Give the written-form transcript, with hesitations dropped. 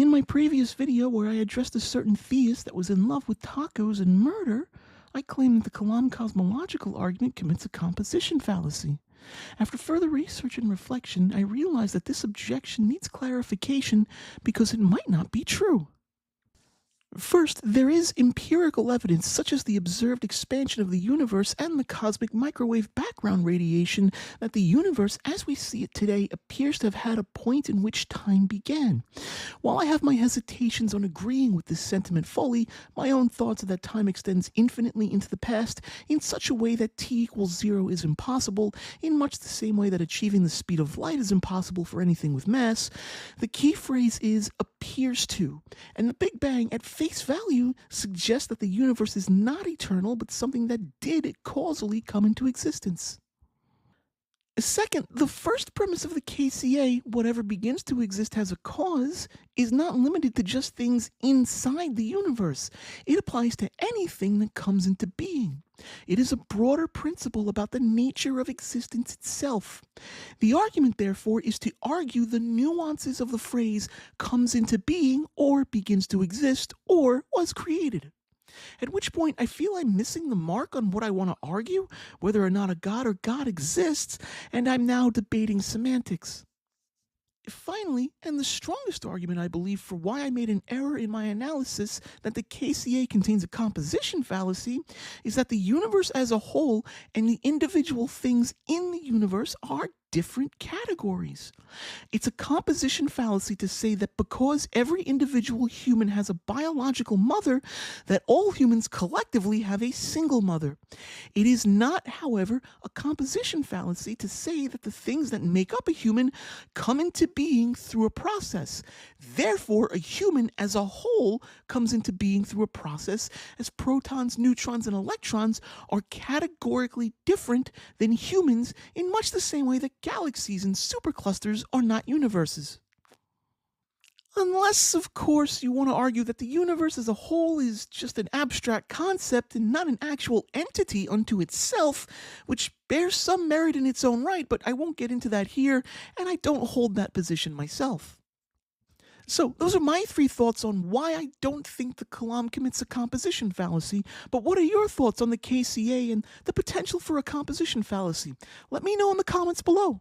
In my previous video where I addressed a certain theist that was in love with tacos and murder, I claimed that the Kalam Cosmological Argument commits a composition fallacy. After further research and reflection, I realized that this objection needs clarification because it might not be true. First, there is empirical evidence, such as the observed expansion of the universe and the cosmic microwave background radiation, that the universe as we see it today appears to have had a point in which time began. While I have my hesitations on agreeing with this sentiment fully, my own thoughts are that time extends infinitely into the past in such a way that t equals 0 is impossible, in much the same way that achieving the speed of light is impossible for anything with mass. The key phrase is appears to, and the Big Bang at face value suggests that the universe is not eternal, but something that did causally come into existence. Second, the first premise of the KCA, whatever begins to exist has a cause, is not limited to just things inside the universe. It applies to anything that comes into being. It is a broader principle about the nature of existence itself. The argument, therefore, is to argue the nuances of the phrase comes into being, or begins to exist, or was created. At which point I feel I'm missing the mark on what I want to argue, whether or not a God or God exists, and I'm now debating semantics. Finally, and the strongest argument I believe for why I made an error in my analysis that the KCA contains a composition fallacy, is that the universe as a whole and the individual things in the universe are different categories. It's a composition fallacy to say that because every individual human has a biological mother, that all humans collectively have a single mother. It is not, however, a composition fallacy to say that the things that make up a human come into being through a process. Therefore, a human as a whole comes into being through a process, as protons, neutrons, and electrons are categorically different than humans in much the same way that galaxies and superclusters are not universes. Unless, of course, you want to argue that the universe as a whole is just an abstract concept and not an actual entity unto itself, which bears some merit in its own right, but I won't get into that here, and I don't hold that position myself. So, those are my 3 thoughts on why I don't think the Kalam commits a composition fallacy, but what are your thoughts on the KCA and the potential for a composition fallacy? Let me know in the comments below.